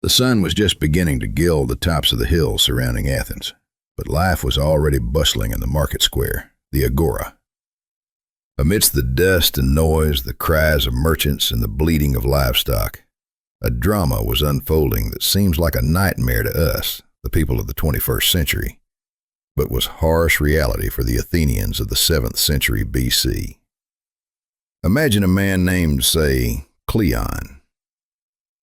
The sun was just beginning to gild the tops of the hills surrounding Athens, but life was already bustling in the market square, the agora. Amidst the dust and noise, the cries of merchants and the bleating of livestock, a drama was unfolding that seems like a nightmare to us, the people of the 21st century, but was harsh reality for the Athenians of the 7th century BC. Imagine a man named, say, Cleon.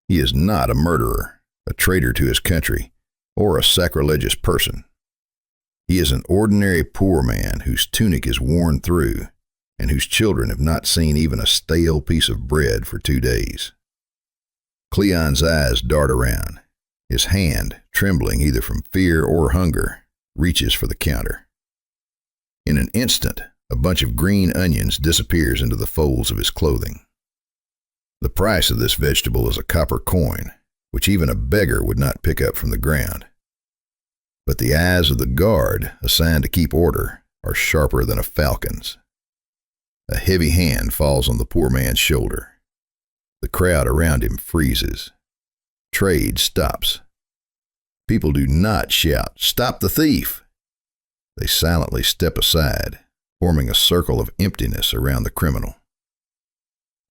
He is not a murderer, a traitor to his country, or a sacrilegious person. He is an ordinary poor man whose tunic is worn through and whose children have not seen even a stale piece of bread for 2 days. Cleon's eyes dart around. His hand, trembling either from fear or hunger, reaches for the counter. In an instant, a bunch of green onions disappears into the folds of his clothing. The price of this vegetable is a copper coin, which even a beggar would not pick up from the ground. But the eyes of the guard, assigned to keep order, are sharper than a falcon's. A heavy hand falls on the poor man's shoulder. The crowd around him freezes. Trade stops. People do not shout, "Stop the thief!" They silently step aside, forming a circle of emptiness around the criminal.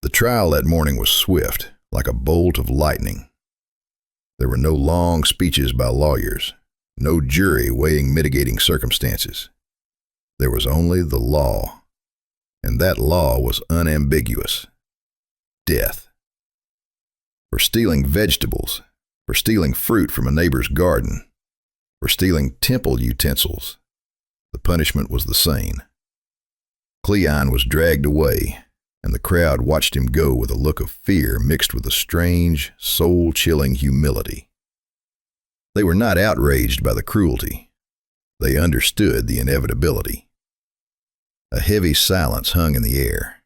The trial that morning was swift, like a bolt of lightning. There were no long speeches by lawyers, no jury weighing mitigating circumstances. There was only the law, and that law was unambiguous: death. For stealing vegetables, for stealing fruit from a neighbor's garden, for stealing temple utensils, the punishment was the same. Cleon was dragged away, and the crowd watched him go with a look of fear mixed with a strange, soul-chilling humility. They were not outraged by the cruelty. They understood the inevitability. A heavy silence hung in the air.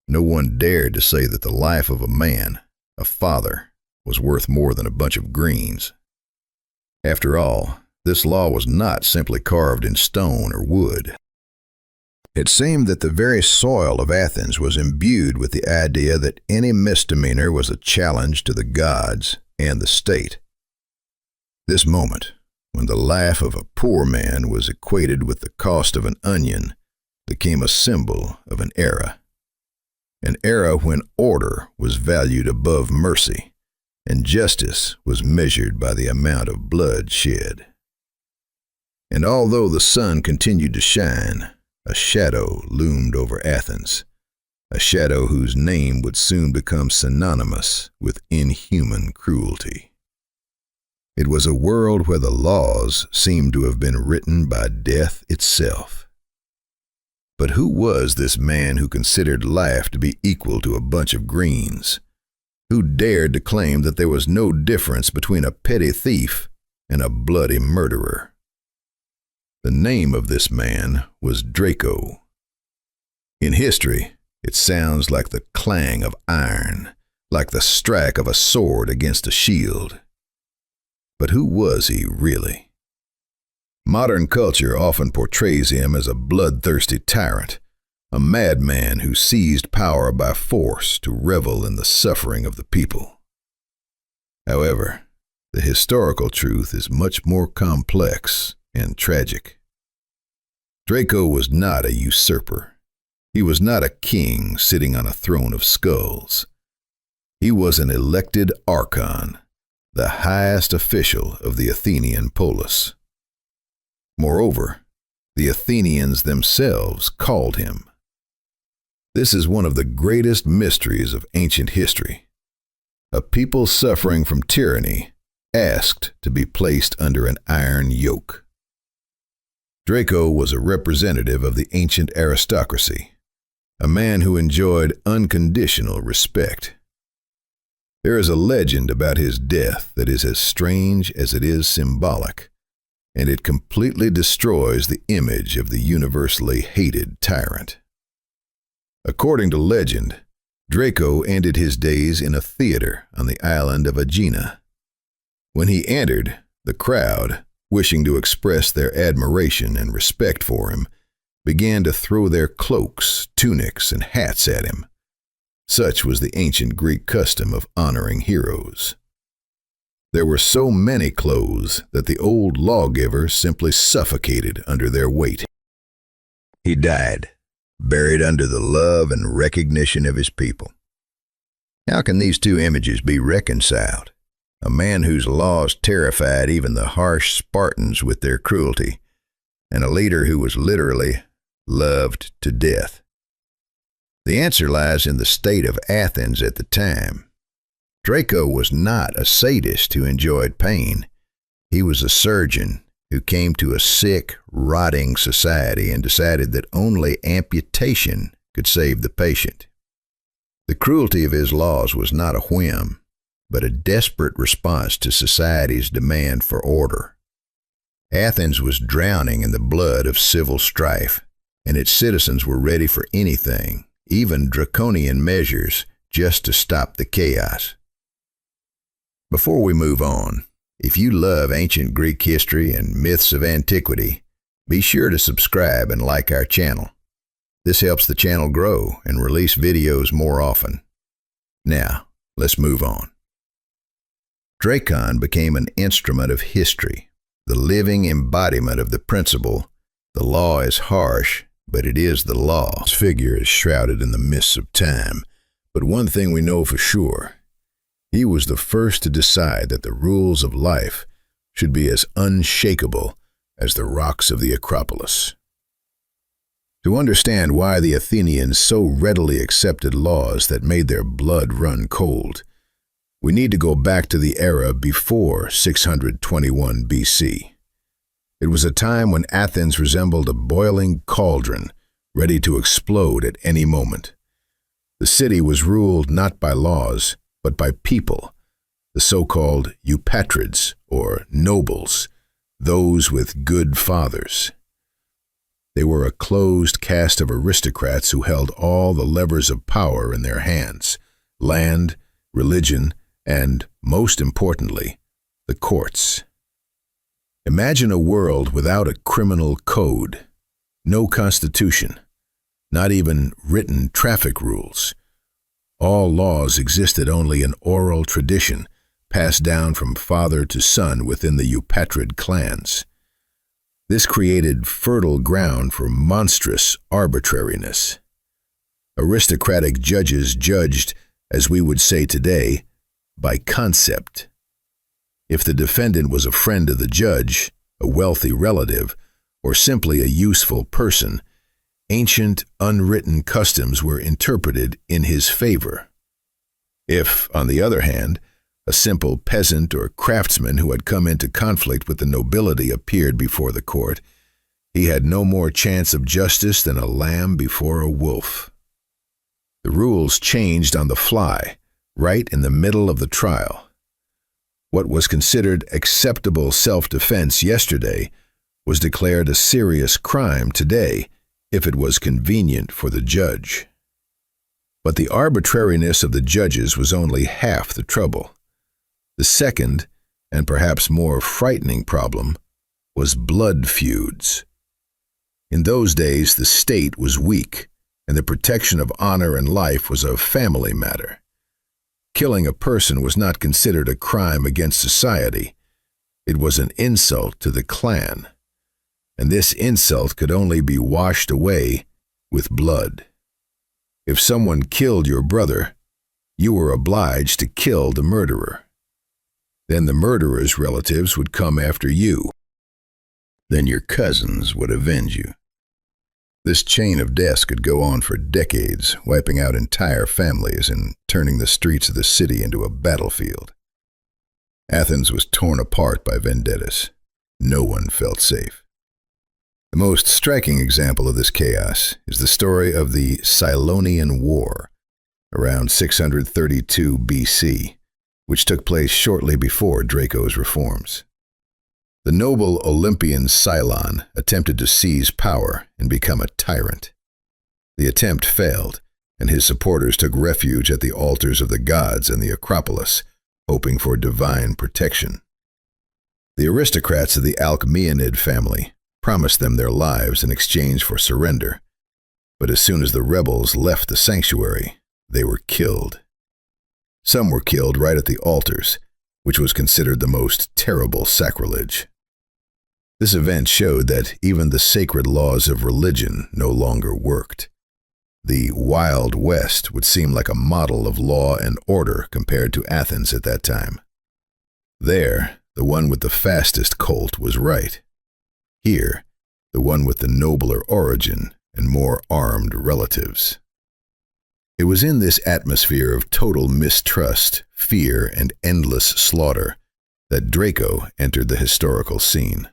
No one dared to say that the life of a man, a father, was worth more than a bunch of greens. After all, this law was not simply carved in stone or wood. It seemed that the very soil of Athens was imbued with the idea that any misdemeanor was a challenge to the gods and the state. This moment, when the life of a poor man was equated with the cost of an onion, became a symbol of an era when order was valued above mercy, and justice was measured by the amount of blood shed. And although the sun continued to shine, a shadow loomed over Athens, a shadow whose name would soon become synonymous with inhuman cruelty. It was a world where the laws seemed to have been written by death itself. But who was this man who considered life to be equal to a bunch of greens? Who dared to claim that there was no difference between a petty thief and a bloody murderer? The name of this man was Draco. In history, it sounds like the clang of iron, like the strike of a sword against a shield. But who was he really? Modern culture often portrays him as a bloodthirsty tyrant, a madman who seized power by force to revel in the suffering of the people. However, the historical truth is much more complex and tragic. Draco was not a usurper. He was not a king sitting on a throne of skulls. He was an elected archon, the highest official of the Athenian polis. Moreover, the Athenians themselves called him. This is one of the greatest mysteries of ancient history. A people suffering from tyranny asked to be placed under an iron yoke. Draco was a representative of the ancient aristocracy, a man who enjoyed unconditional respect. There is a legend about his death that is as strange as it is symbolic, and it completely destroys the image of the universally hated tyrant. According to legend, Draco ended his days in a theater on the island of Aegina. When he entered, the crowd, wishing to express their admiration and respect for him, began to throw their cloaks, tunics, and hats at him. Such was the ancient Greek custom of honoring heroes. There were so many clothes that the old lawgiver simply suffocated under their weight. He died, buried under the love and recognition of his people. How can these two images be reconciled? A man whose laws terrified even the harsh Spartans with their cruelty, and a leader who was literally loved to death. The answer lies in the state of Athens at the time. Draco was not a sadist who enjoyed pain. He was a surgeon who came to a sick, rotting society and decided that only amputation could save the patient. The cruelty of his laws was not a whim, but a desperate response to society's demand for order. Athens was drowning in the blood of civil strife, and its citizens were ready for anything, even draconian measures, just to stop the chaos. Before we move on, if you love ancient Greek history and myths of antiquity, be sure to subscribe and like our channel. This helps the channel grow and release videos more often. Now, let's move on. Draco became an instrument of history, the living embodiment of the principle, the law is harsh, but it is the law. His figure is shrouded in the mists of time, but one thing we know for sure. He was the first to decide that the rules of life should be as unshakable as the rocks of the Acropolis. To understand why the Athenians so readily accepted laws that made their blood run cold, we need to go back to the era before 621 BC. It was a time when Athens resembled a boiling cauldron, ready to explode at any moment. The city was ruled not by laws, but by people, the so-called eupatrids, or nobles, those with good fathers. They were a closed caste of aristocrats who held all the levers of power in their hands: land, religion, and, most importantly, the courts. Imagine a world without a criminal code, no constitution, not even written traffic rules. All laws existed only in oral tradition, passed down from father to son within the Eupatrid clans. This created fertile ground for monstrous arbitrariness. Aristocratic judges judged, as we would say today, by concept. If the defendant was a friend of the judge, a wealthy relative, or simply a useful person, ancient, unwritten customs were interpreted in his favor. If, on the other hand, a simple peasant or craftsman who had come into conflict with the nobility appeared before the court, he had no more chance of justice than a lamb before a wolf. The rules changed on the fly, right in the middle of the trial. What was considered acceptable self-defense yesterday was declared a serious crime today if it was convenient for the judge. But the arbitrariness of the judges was only half the trouble. The second, and perhaps more frightening problem, was blood feuds. In those days, the state was weak, and the protection of honor and life was a family matter. Killing a person was not considered a crime against society. It was an insult to the clan, and this insult could only be washed away with blood. If someone killed your brother, you were obliged to kill the murderer. Then the murderer's relatives would come after you. Then your cousins would avenge you. This chain of deaths could go on for decades, wiping out entire families and turning the streets of the city into a battlefield. Athens was torn apart by vendettas. No one felt safe. The most striking example of this chaos is the story of the Cylonian War, around 632 BC, which took place shortly before Draco's reforms. The noble Olympian Cylon attempted to seize power and become a tyrant. The attempt failed, and his supporters took refuge at the altars of the gods in the Acropolis, hoping for divine protection. The aristocrats of the Alcmaeonid family promised them their lives in exchange for surrender, but as soon as the rebels left the sanctuary, they were killed. Some were killed right at the altars, which was considered the most terrible sacrilege. This event showed that even the sacred laws of religion no longer worked. The Wild West would seem like a model of law and order compared to Athens at that time. There, the one with the fastest colt was right. Here, the one with the nobler origin and more armed relatives. It was in this atmosphere of total mistrust, fear, and endless slaughter that Draco entered the historical scene.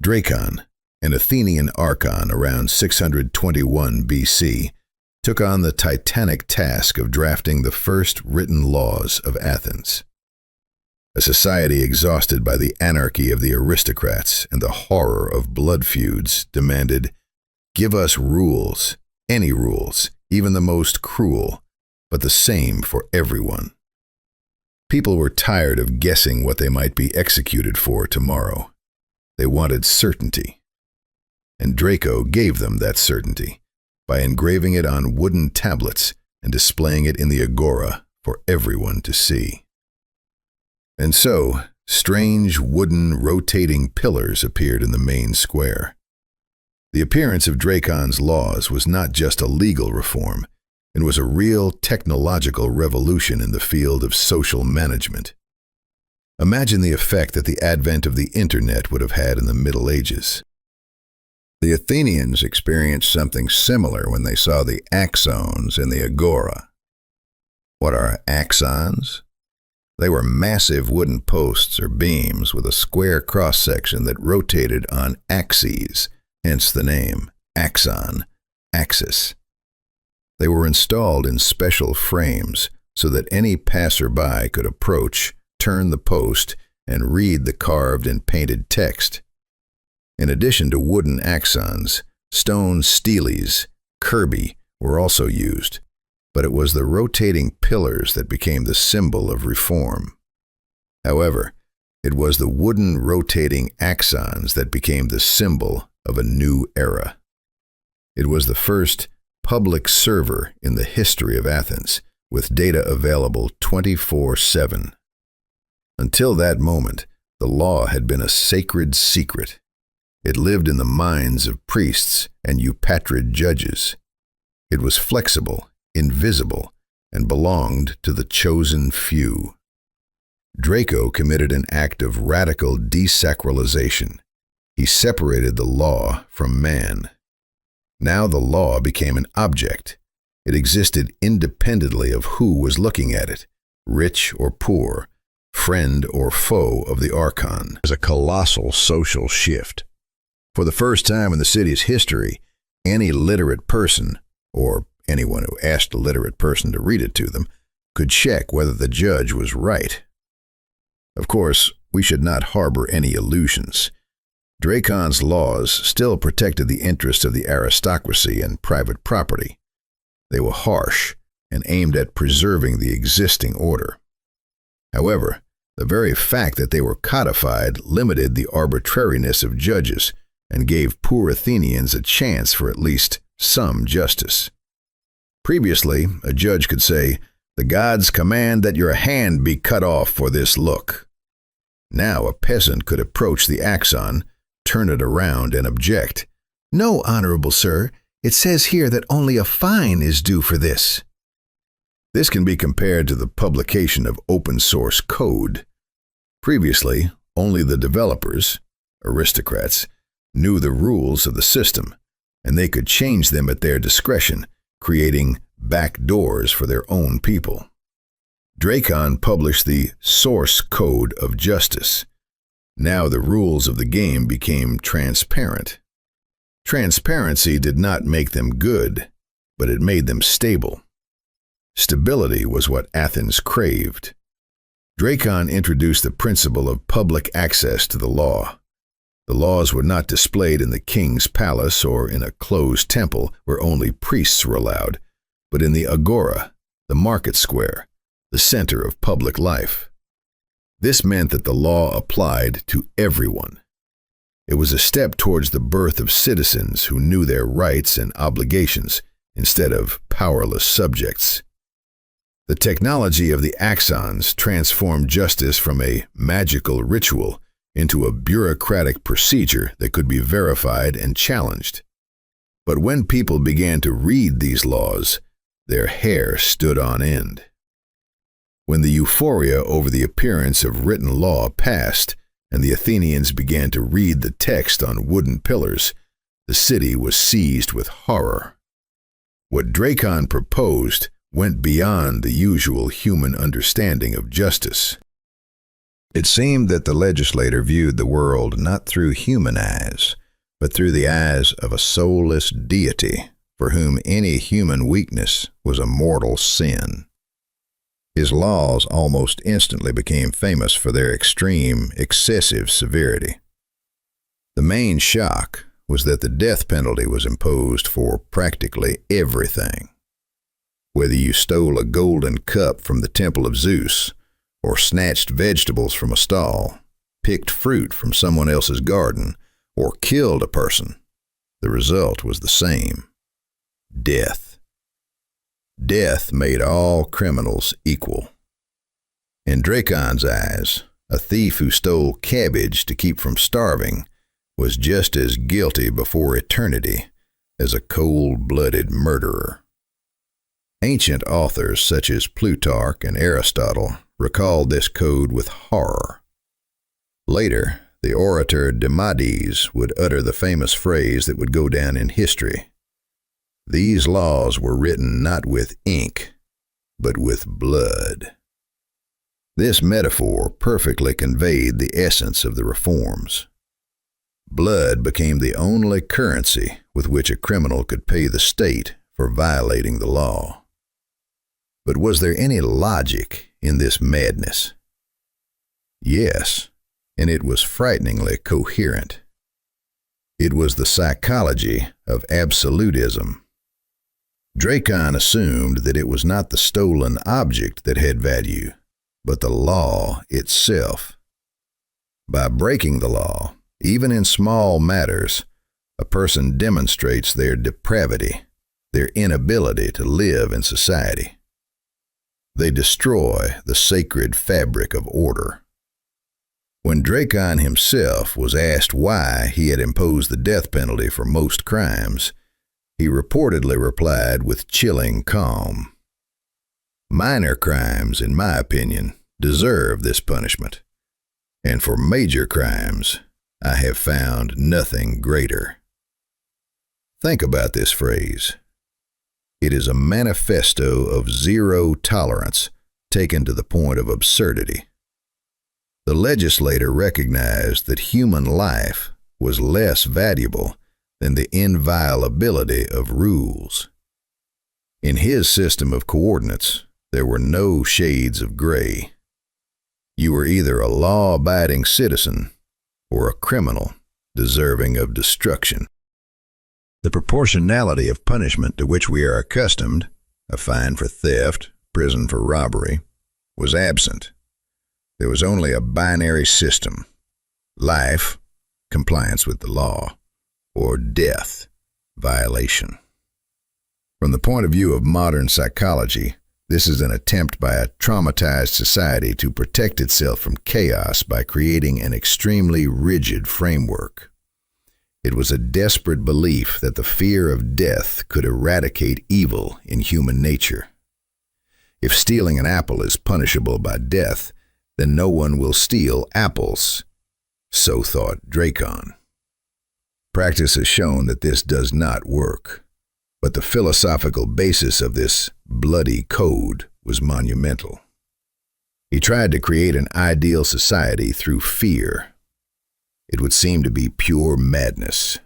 Dracon, an Athenian archon around 621 BC, took on the titanic task of drafting the first written laws of Athens. A society exhausted by the anarchy of the aristocrats and the horror of blood feuds demanded, "Give us rules, any rules, even the most cruel, but the same for everyone." People were tired of guessing what they might be executed for tomorrow. They wanted certainty. And Draco gave them that certainty by engraving it on wooden tablets and displaying it in the agora for everyone to see. And so, strange wooden rotating pillars appeared in the main square. The appearance of Dracon's laws was not just a legal reform, it was a real technological revolution in the field of social management. Imagine the effect that the advent of the internet would have had in the Middle Ages. The Athenians experienced something similar when they saw the axons in the agora. What are axons? They were massive wooden posts or beams with a square cross-section that rotated on axes, hence the name, axon, axis. They were installed in special frames so that any passerby could approach, turn the post, and read the carved and painted text. In addition to wooden axons, stone steles, kirby, were also used, but it was the rotating pillars that became the symbol of reform. However, it was the wooden rotating axons that became the symbol of a new era. It was the first public server in the history of Athens, with data available 24/7. Until that moment, the law had been a sacred secret. It lived in the minds of priests and eupatrid judges. It was flexible, invisible, and belonged to the chosen few. Draco committed an act of radical desacralization. He separated the law from man. Now the law became an object. It existed independently of who was looking at it, rich or poor, friend or foe of the archon. It was a colossal social shift. For the first time in the city's history, any literate person, or anyone who asked a literate person to read it to them, could check whether the judge was right. Of course, we should not harbor any illusions. Dracon's laws still protected the interests of the aristocracy and private property. They were harsh and aimed at preserving the existing order. However, the very fact that they were codified limited the arbitrariness of judges and gave poor Athenians a chance for at least some justice. Previously, a judge could say, "The gods command that your hand be cut off for this look." Now a peasant could approach the axon, turn it around, and object. "No, honorable sir, it says here that only a fine is due for this." This can be compared to the publication of open-source code. Previously, only the developers, aristocrats, knew the rules of the system, and they could change them at their discretion, creating back doors for their own people. Dracon published the source code of justice. Now the rules of the game became transparent. Transparency did not make them good, but it made them stable. Stability was what Athens craved. Dracon introduced the principle of public access to the law. The laws were not displayed in the king's palace or in a closed temple where only priests were allowed, but in the agora, the market square, the center of public life. This meant that the law applied to everyone. It was a step towards the birth of citizens who knew their rights and obligations instead of powerless subjects. The technology of the axons transformed justice from a magical ritual into a bureaucratic procedure that could be verified and challenged. But when people began to read these laws, their hair stood on end. When the euphoria over the appearance of written law passed, and the Athenians began to read the text on wooden pillars, the city was seized with horror. What Draco proposed went beyond the usual human understanding of justice. It seemed that the legislator viewed the world not through human eyes, but through the eyes of a soulless deity for whom any human weakness was a mortal sin. His laws almost instantly became famous for their extreme, excessive severity. The main shock was that the death penalty was imposed for practically everything. Whether you stole a golden cup from the temple of Zeus, or snatched vegetables from a stall, picked fruit from someone else's garden, or killed a person, the result was the same: death. Death made all criminals equal. In Dracon's eyes, a thief who stole cabbage to keep from starving was just as guilty before eternity as a cold-blooded murderer. Ancient authors such as Plutarch and Aristotle recalled this code with horror. Later, the orator Demades would utter the famous phrase that would go down in history: "These laws were written not with ink, but with blood." This metaphor perfectly conveyed the essence of the reforms. Blood became the only currency with which a criminal could pay the state for violating the law. But was there any logic in this madness? Yes, and it was frighteningly coherent. It was the psychology of absolutism. Draco assumed that it was not the stolen object that had value, but the law itself. By breaking the law, even in small matters, a person demonstrates their depravity, their inability to live in society. They destroy the sacred fabric of order. When Draco himself was asked why he had imposed the death penalty for most crimes, he reportedly replied with chilling calm, "Minor crimes, in my opinion, deserve this punishment, and for major crimes, I have found nothing greater." Think about this phrase. It is a manifesto of zero tolerance taken to the point of absurdity. The legislator recognized that human life was less valuable than the inviolability of rules. In his system of coordinates, there were no shades of gray. You were either a law-abiding citizen or a criminal deserving of destruction. The proportionality of punishment to which we are accustomed, a fine for theft, prison for robbery, was absent. There was only a binary system: life, compliance with the law, or death, violation. From the point of view of modern psychology, this is an attempt by a traumatized society to protect itself from chaos by creating an extremely rigid framework. It was a desperate belief that the fear of death could eradicate evil in human nature. If stealing an apple is punishable by death, then no one will steal apples. So thought Draco. Practice has shown that this does not work, but the philosophical basis of this bloody code was monumental. He tried to create an ideal society through fear. It would seem to be pure madness.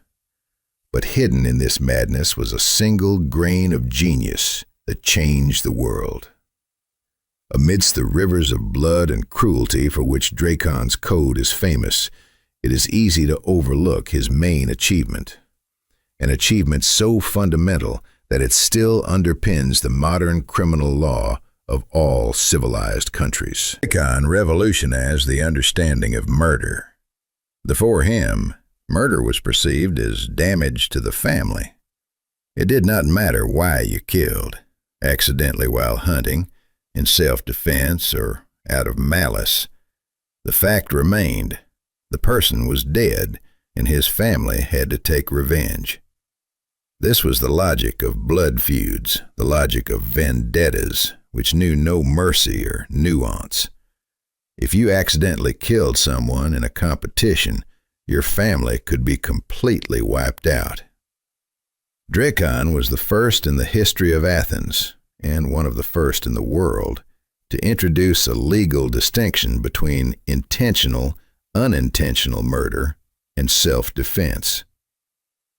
But hidden in this madness was a single grain of genius that changed the world. Amidst the rivers of blood and cruelty for which Dracon's code is famous, it is easy to overlook his main achievement, an achievement so fundamental that it still underpins the modern criminal law of all civilized countries. Draco revolutionized the understanding of murder. Before him, murder was perceived as damage to the family. It did not matter why you killed: accidentally while hunting, in self-defense or out of malice. The fact remained, the person was dead, and his family had to take revenge. This was the logic of blood feuds, the logic of vendettas, which knew no mercy or nuance. If you accidentally killed someone in a competition, your family could be completely wiped out. Draco was the first in the history of Athens, and one of the first in the world, to introduce a legal distinction between intentional, unintentional murder and self-defense.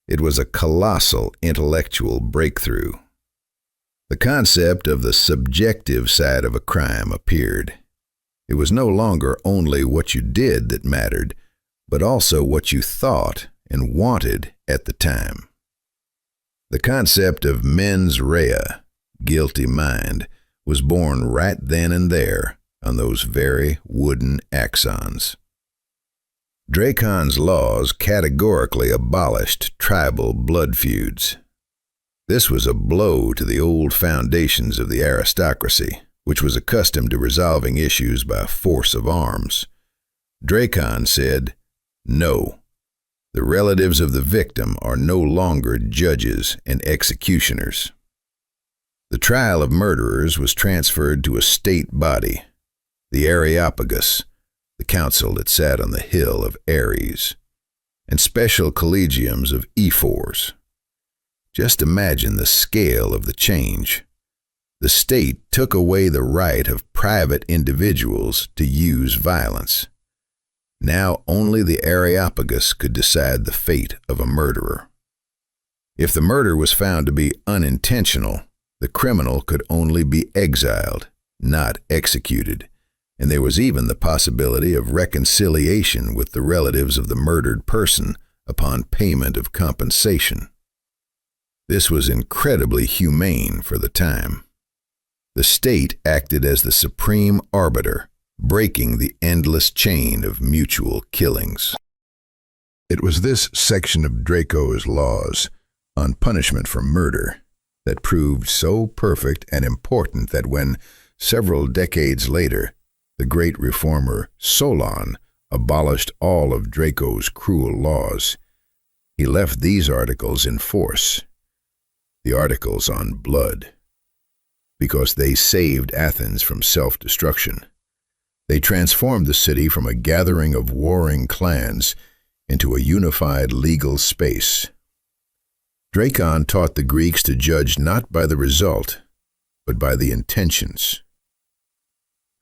It was a colossal intellectual breakthrough. The concept of the subjective side of a crime appeared. It was no longer only what you did that mattered, but also what you thought and wanted at the time. The concept of mens rea, guilty mind, was born right then and there on those very wooden axons. Draco's laws categorically abolished tribal blood feuds. This was a blow to the old foundations of the aristocracy, which was accustomed to resolving issues by force of arms. Draco said, "No, the relatives of the victim are no longer judges and executioners." The trial of murderers was transferred to a state body, the Areopagus, the council that sat on the hill of Ares, and special collegiums of ephors. Just imagine the scale of the change. The state took away the right of private individuals to use violence. Now only the Areopagus could decide the fate of a murderer. If the murder was found to be unintentional, the criminal could only be exiled, not executed, and there was even the possibility of reconciliation with the relatives of the murdered person upon payment of compensation. This was incredibly humane for the time. The state acted as the supreme arbiter, breaking the endless chain of mutual killings. It was this section of Draco's laws on punishment for murder that proved so perfect and important that when, several decades later, the great reformer Solon abolished all of Draco's cruel laws, he left these articles in force, the articles on blood, because they saved Athens from self-destruction. They transformed the city from a gathering of warring clans into a unified legal space. Draco taught the Greeks to judge not by the result, but by the intentions.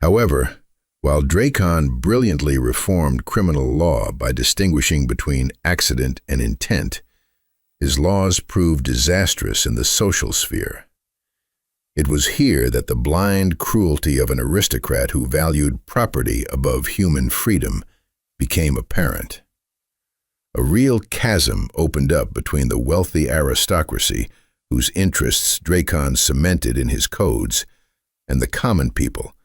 However, while Draco brilliantly reformed criminal law by distinguishing between accident and intent, his laws proved disastrous in the social sphere. It was here that the blind cruelty of an aristocrat who valued property above human freedom became apparent. A real chasm opened up between the wealthy aristocracy, whose interests Draco cemented in his codes, and the common people,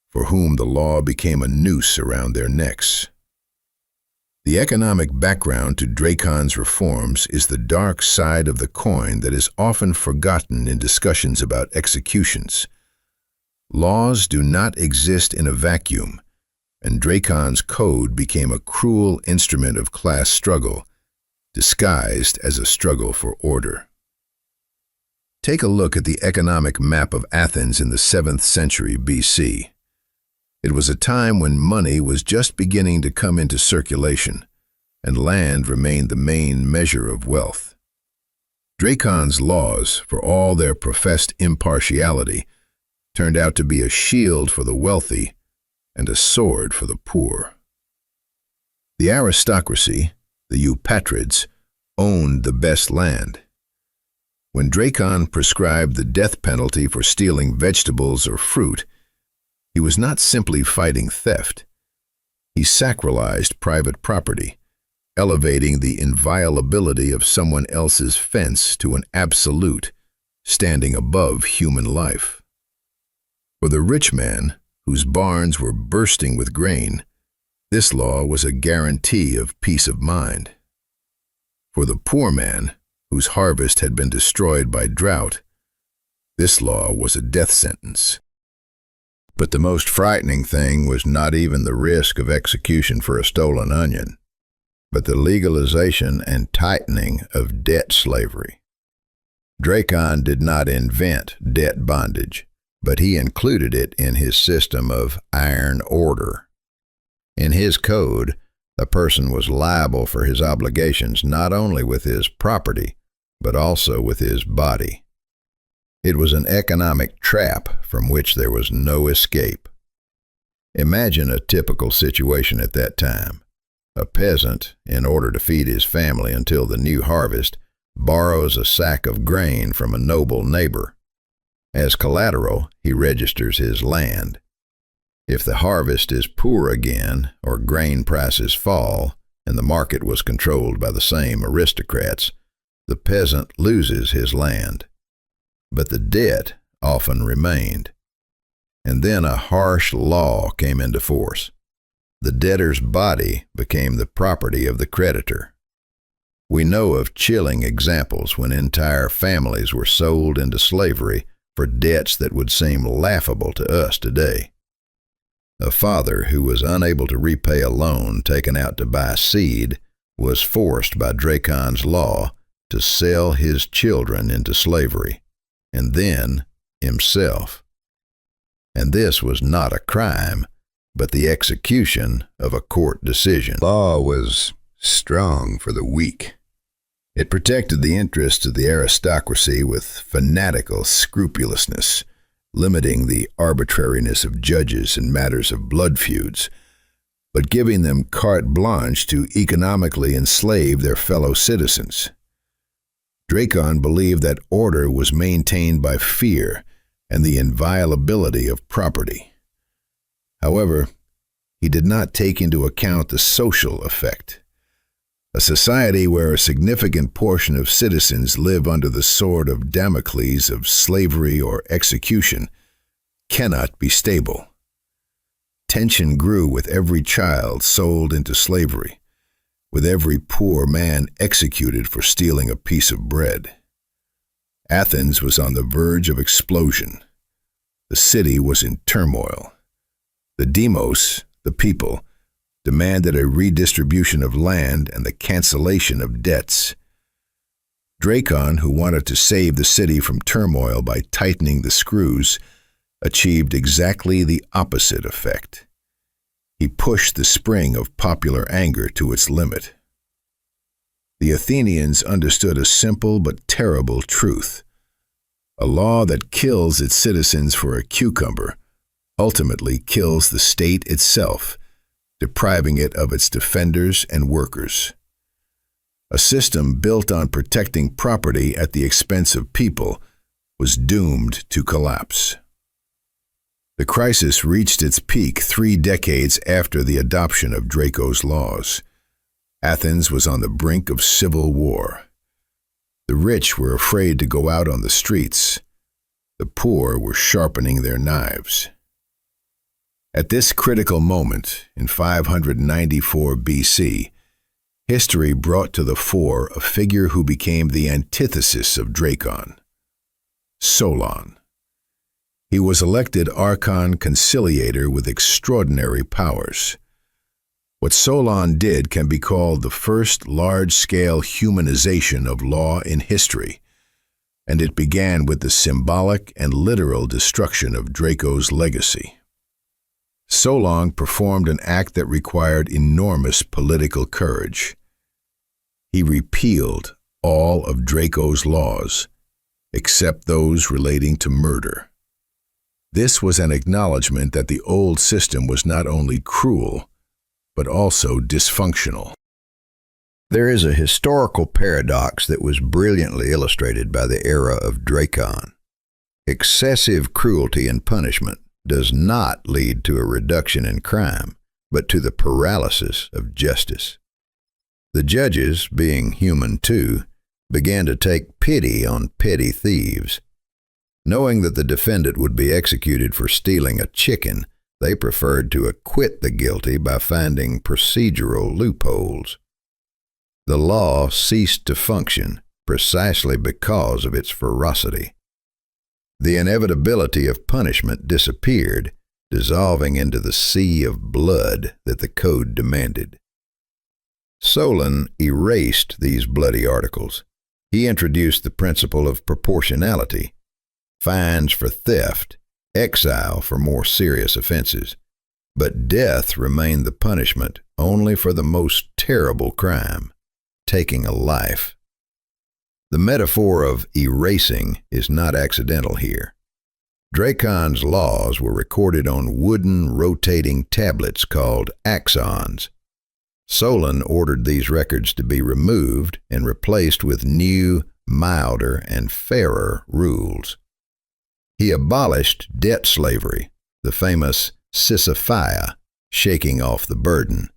for whom the law became a noose around their necks. The economic background to Draco's reforms is the dark side of the coin that is often forgotten in discussions about executions. Laws do not exist in a vacuum, and Draco's code became a cruel instrument of class struggle, disguised as a struggle for order. Take a look at the economic map of Athens in the 7th century BC. It was a time when money was just beginning to come into circulation, and land remained the main measure of wealth. Draco's laws, for all their professed impartiality, turned out to be a shield for the wealthy and a sword for the poor. The aristocracy, the eupatrids, owned the best land. When Draco prescribed the death penalty for stealing vegetables or fruit, he was not simply fighting theft. He sacralized private property, elevating the inviolability of someone else's fence to an absolute, standing above human life. For the rich man, whose barns were bursting with grain, this law was a guarantee of peace of mind. For the poor man, whose harvest had been destroyed by drought, this law was a death sentence. But the most frightening thing was not even the risk of execution for a stolen onion, but the legalization and tightening of debt slavery. Draco did not invent debt bondage, but he included it in his system of iron order. In his code, a person was liable for his obligations not only with his property, but also with his body. It was an economic trap from which there was no escape. Imagine a typical situation at that time. A peasant, in order to feed his family until the new harvest, borrows a sack of grain from a noble neighbor. As collateral, he registers his land. If the harvest is poor again, or grain prices fall, and the market was controlled by the same aristocrats, the peasant loses his land. But the debt often remained. And then a harsh law came into force. The debtor's body became the property of the creditor. We know of chilling examples when entire families were sold into slavery for debts that would seem laughable to us today. A father who was unable to repay a loan taken out to buy seed was forced by Draco's law to sell his children into slavery, and then himself. And this was not a crime, but the execution of a court decision. Law was strong for the weak. It protected the interests of the aristocracy with fanatical scrupulousness, limiting the arbitrariness of judges in matters of blood feuds, but giving them carte blanche to economically enslave their fellow citizens. Draco believed that order was maintained by fear and the inviolability of property. However, he did not take into account the social effect. A society where a significant portion of citizens live under the sword of Damocles of slavery or execution cannot be stable. Tension grew with every child sold into slavery, with every poor man executed for stealing a piece of bread. Athens was on the verge of explosion. The city was in turmoil. The demos, the people, demanded a redistribution of land and the cancellation of debts. Draco, who wanted to save the city from turmoil by tightening the screws, achieved exactly the opposite effect. He pushed the spring of popular anger to its limit. The Athenians understood a simple but terrible truth. A law that kills its citizens for a cucumber ultimately kills the state itself, depriving it of its defenders and workers. A system built on protecting property at the expense of people was doomed to collapse. The crisis reached its peak 3 decades after the adoption of Draco's laws. Athens was on the brink of civil war. The rich were afraid to go out on the streets. The poor were sharpening their knives. At this critical moment, in 594 BC, history brought to the fore a figure who became the antithesis of Draco, Solon. He was elected Archon Conciliator with extraordinary powers. What Solon did can be called the first large-scale humanization of law in history, and it began with the symbolic and literal destruction of Draco's legacy. Solon performed an act that required enormous political courage. He repealed all of Draco's laws, except those relating to murder. This was an acknowledgement that the old system was not only cruel, but also dysfunctional. There is a historical paradox that was brilliantly illustrated by the era of Draco. Excessive cruelty and punishment does not lead to a reduction in crime, but to the paralysis of justice. The judges, being human too, began to take pity on petty thieves. Knowing that the defendant would be executed for stealing a chicken, they preferred to acquit the guilty by finding procedural loopholes. The law ceased to function precisely because of its ferocity. The inevitability of punishment disappeared, dissolving into the sea of blood that the code demanded. Solon erased these bloody articles. He introduced the principle of proportionality, fines for theft, exile for more serious offenses, but death remained the punishment only for the most terrible crime, taking a life. The metaphor of erasing is not accidental here. Dracon's laws were recorded on wooden rotating tablets called axons. Solon ordered these records to be removed and replaced with new, milder, and fairer rules. He abolished debt slavery, the famous Sisyphia, shaking off the burden,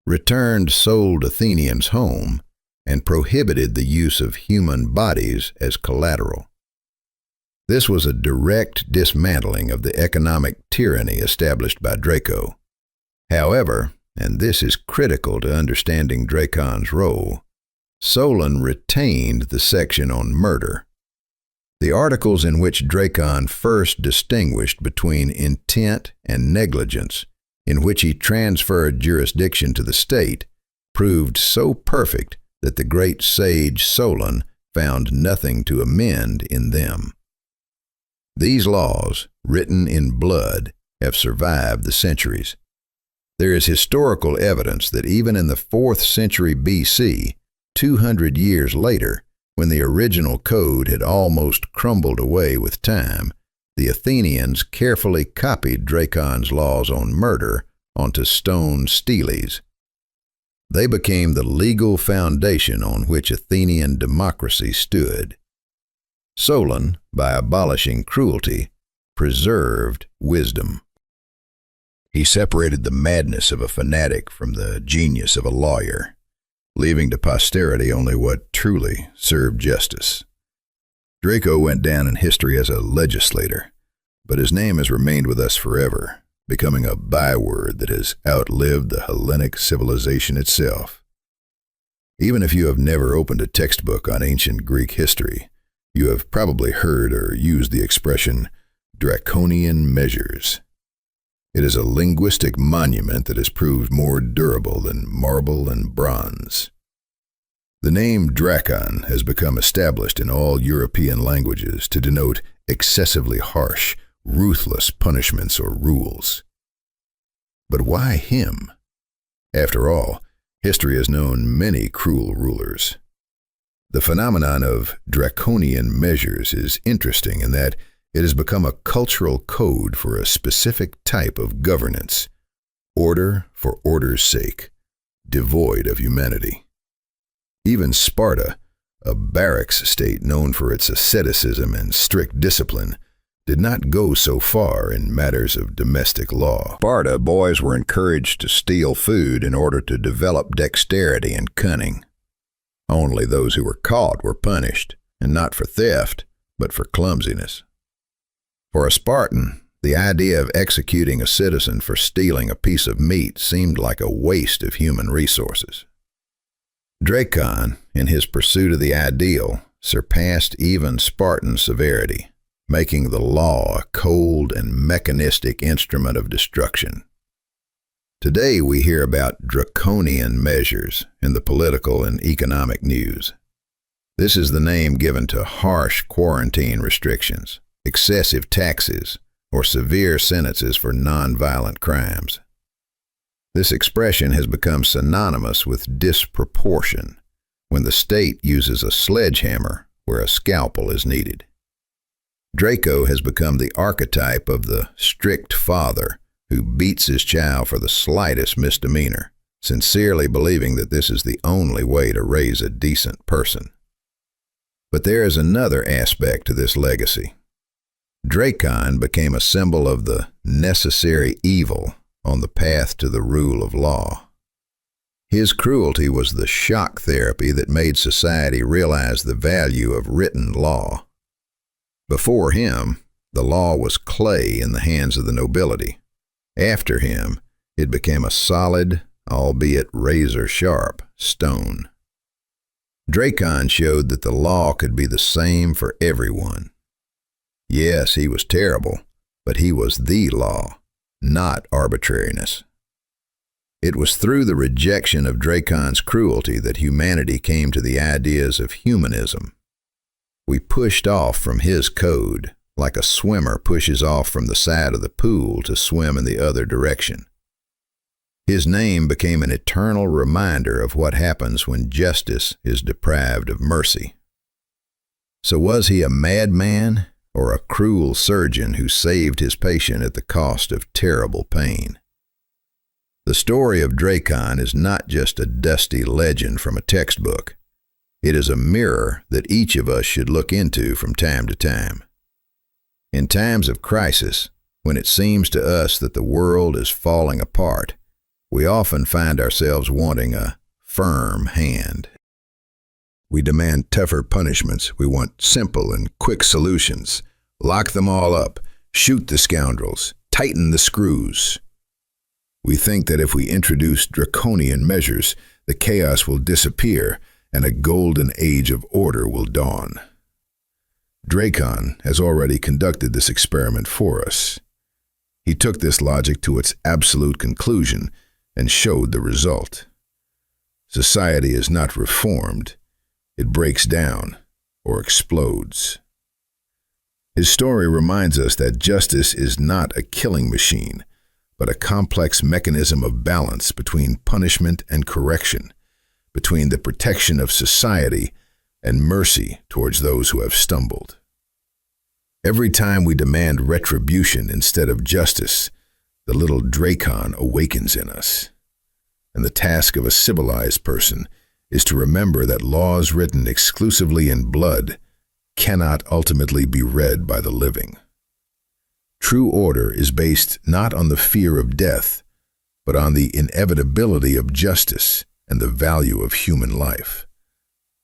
returned sold Athenians home, and prohibited the use of human bodies as collateral. This was a direct dismantling of the economic tyranny established by Draco. However, and this is critical to understanding Dracon's role, Solon retained the section on murder. The articles in which Dracon first distinguished between intent and negligence, in which he transferred jurisdiction to the state, proved so perfect that the great sage Solon found nothing to amend in them. These laws, written in blood, have survived the centuries. There is historical evidence that even in the 4th century BC, 200 years later, when the original code had almost crumbled away with time, the Athenians carefully copied Dracon's laws on murder onto stone steles. They became the legal foundation on which Athenian democracy stood. Solon, by abolishing cruelty, preserved wisdom. He separated the madness of a fanatic from the genius of a lawyer, leaving to posterity only what truly served justice. Draco went down in history as a legislator, but his name has remained with us forever, becoming a byword that has outlived the Hellenic civilization itself. Even if you have never opened a textbook on ancient Greek history, you have probably heard or used the expression draconian measures. It is a linguistic monument that has proved more durable than marble and bronze. The name Dracon has become established in all European languages to denote excessively harsh, ruthless punishments or rules. But why him? After all, history has known many cruel rulers. The phenomenon of draconian measures is interesting in that it has become a cultural code for a specific type of governance, order for order's sake, devoid of humanity. Even Sparta, a barracks state known for its asceticism and strict discipline, did not go so far in matters of domestic law. Sparta, boys were encouraged to steal food in order to develop dexterity and cunning. Only those who were caught were punished, and not for theft, but for clumsiness. For a Spartan, the idea of executing a citizen for stealing a piece of meat seemed like a waste of human resources. Dracon, in his pursuit of the ideal, surpassed even Spartan severity, making the law a cold and mechanistic instrument of destruction. Today we hear about draconian measures in the political and economic news. This is the name given to harsh quarantine restrictions, excessive taxes, or severe sentences for nonviolent crimes. This expression has become synonymous with disproportion when the state uses a sledgehammer where a scalpel is needed. Draco has become the archetype of the strict father who beats his child for the slightest misdemeanor, sincerely believing that this is the only way to raise a decent person. But there is another aspect to this legacy. Dracon became a symbol of the necessary evil on the path to the rule of law. His cruelty was the shock therapy that made society realize the value of written law. Before him, the law was clay in the hands of the nobility. After him, it became a solid, albeit razor-sharp, stone. Dracon showed that the law could be the same for everyone. Yes, he was terrible, but he was the law, not arbitrariness. It was through the rejection of Dracon's cruelty that humanity came to the ideas of humanism. We pushed off from his code, like a swimmer pushes off from the side of the pool to swim in the other direction. His name became an eternal reminder of what happens when justice is deprived of mercy. So was he a madman or a cruel surgeon who saved his patient at the cost of terrible pain? The story of Draco is not just a dusty legend from a textbook. It is a mirror that each of us should look into from time to time. In times of crisis, when it seems to us that the world is falling apart, we often find ourselves wanting a firm hand. We demand tougher punishments. We want simple and quick solutions. Lock them all up, shoot the scoundrels, tighten the screws. We think that if we introduce draconian measures, the chaos will disappear and a golden age of order will dawn. Draco has already conducted this experiment for us. He took this logic to its absolute conclusion and showed the result. Society is not reformed. It breaks down or explodes. His story reminds us that justice is not a killing machine, but a complex mechanism of balance between punishment and correction, between the protection of society and mercy towards those who have stumbled. Every time we demand retribution instead of justice, the little Draco awakens in us. And the task of a civilized person is to remember that laws written exclusively in blood cannot ultimately be read by the living. True order is based not on the fear of death, but on the inevitability of justice and the value of human life.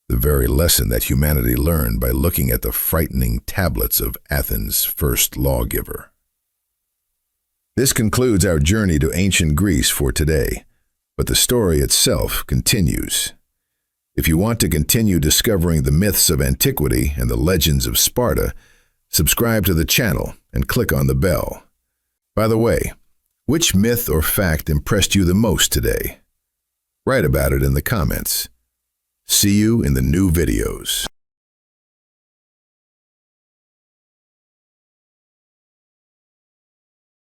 The very lesson that humanity learned by looking at the frightening tablets of Athens' first lawgiver. This concludes our journey to ancient Greece for today, but the story itself continues. If you want to continue discovering the myths of antiquity and the legends of Sparta, subscribe to the channel and click on the bell. By the way, which myth or fact impressed you the most today? Write about it in the comments. See you in the new videos.